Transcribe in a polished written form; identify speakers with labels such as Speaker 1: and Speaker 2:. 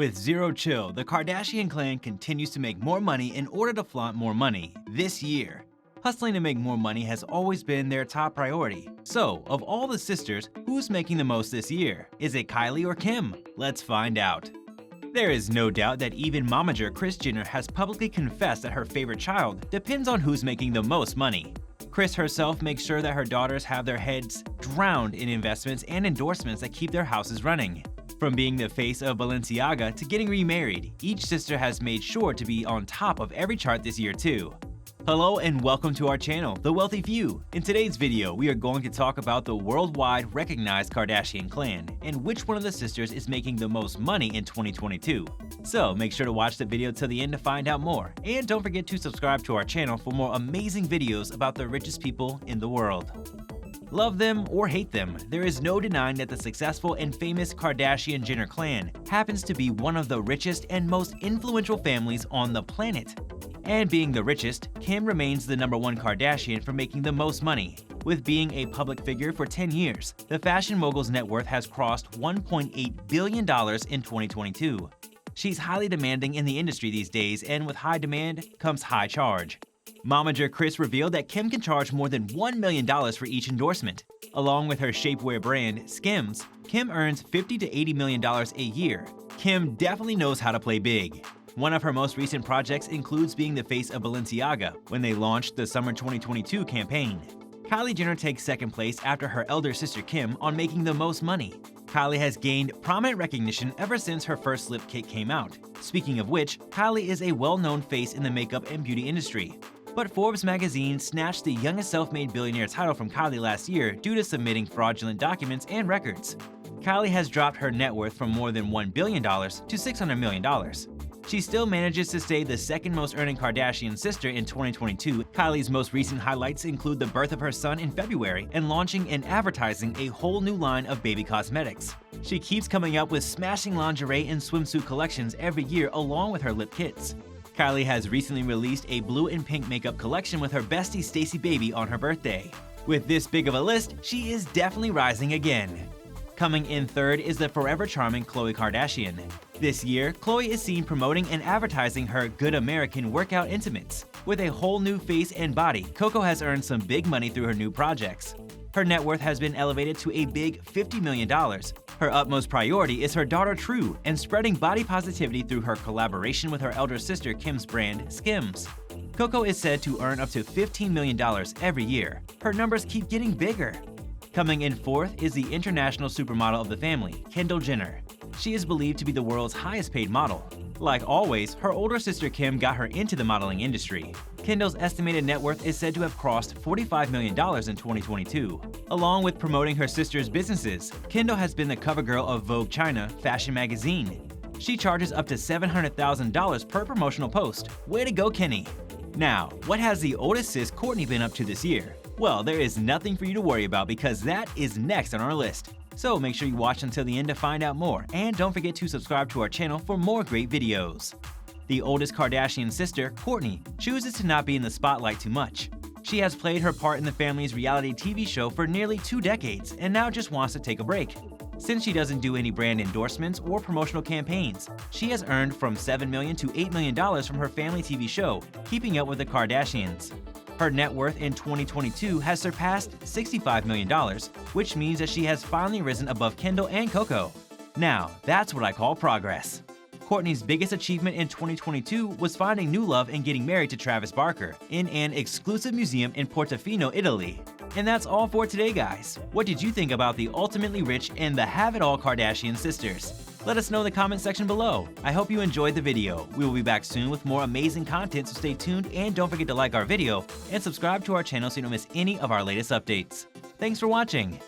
Speaker 1: With zero chill, the Kardashian clan continues to make more money in order to flaunt more money this year. Hustling to make more money has always been their top priority. So, of all the sisters, who's making the most this year? Is it Kylie or Kim? Let's find out. There is no doubt that even momager Kris Jenner has publicly confessed that her favorite child depends on who's making the most money. Kris herself makes sure that her daughters have their heads drowned in investments and endorsements that keep their houses running. From being the face of Balenciaga to getting remarried, each sister has made sure to be on top of every chart this year too. Hello and welcome to our channel, The Wealthy Few. In today's video, we are going to talk about the worldwide recognized Kardashian clan and which one of the sisters is making the most money in 2022. So make sure to watch the video till the end to find out more, and don't forget to subscribe to our channel for more amazing videos about the richest people in the world. Love them or hate them, there is no denying that the successful and famous Kardashian-Jenner clan happens to be one of the richest and most influential families on the planet. And being the richest, Kim remains the #1 Kardashian for making the most money. With being a public figure for 10 years, the fashion mogul's net worth has crossed $1.8 billion in 2022. She's highly demanding in the industry these days, and with high demand comes high charge. Momager Kris revealed that Kim can charge more than $1 million for each endorsement. Along with her shapewear brand, Skims, Kim earns $50 to $80 million a year. Kim definitely knows how to play big. One of her most recent projects includes being the face of Balenciaga when they launched the Summer 2022 campaign. Kylie Jenner takes second place after her elder sister Kim on making the most money. Kylie has gained prominent recognition ever since her first lip kit came out. Speaking of which, Kylie is a well-known face in the makeup and beauty industry. But Forbes magazine snatched the youngest self-made billionaire title from Kylie last year due to submitting fraudulent documents and records. Kylie has dropped her net worth from more than $1 billion to $600 million. She still manages to stay the second most earning Kardashian sister in 2022. Kylie's most recent highlights include the birth of her son in February and launching and advertising a whole new line of baby cosmetics. She keeps coming up with smashing lingerie and swimsuit collections every year along with her lip kits. Kylie has recently released a blue and pink makeup collection with her bestie Stacey Baby on her birthday. With this big of a list, she is definitely rising again. Coming in third is the forever charming Khloe Kardashian. This year, Khloe is seen promoting and advertising her Good American workout intimates. With a whole new face and body, Coco has earned some big money through her new projects. Her net worth has been elevated to a big $50 million. Her utmost priority is her daughter True and spreading body positivity through her collaboration with her elder sister Kim's brand, Skims. Coco is said to earn up to $15 million every year. Her numbers keep getting bigger. Coming in fourth is the international supermodel of the family, Kendall Jenner. She is believed to be the world's highest paid model. Like always, her older sister Kim got her into the modeling industry. Kendall's estimated net worth is said to have crossed $45 million in 2022. Along with promoting her sister's businesses, Kendall has been the cover girl of Vogue China fashion magazine. She charges up to $700,000 per promotional post. Way to go, Kenny! Now, what has the oldest sis Kourtney been up to this year? Well, there is nothing for you to worry about because that is next on our list. So make sure you watch until the end to find out more, and don't forget to subscribe to our channel for more great videos. The oldest Kardashian sister, Kourtney, chooses to not be in the spotlight too much. She has played her part in the family's reality TV show for nearly 2 decades and now just wants to take a break. Since she doesn't do any brand endorsements or promotional campaigns, she has earned from $7 million to $8 million from her family TV show, Keeping Up with the Kardashians. Her net worth in 2022 has surpassed $65 million, which means that she has finally risen above Kendall and Coco. Now, that's what I call progress. Kourtney's biggest achievement in 2022 was finding new love and getting married to Travis Barker in an exclusive museum in Portofino, Italy. And that's all for today, guys. What did you think about the ultimately rich and the have-it-all Kardashian sisters? Let us know in the comment section below. I hope you enjoyed the video. We will be back soon with more amazing content, so stay tuned and don't forget to like our video and subscribe to our channel so you don't miss any of our latest updates. Thanks for watching.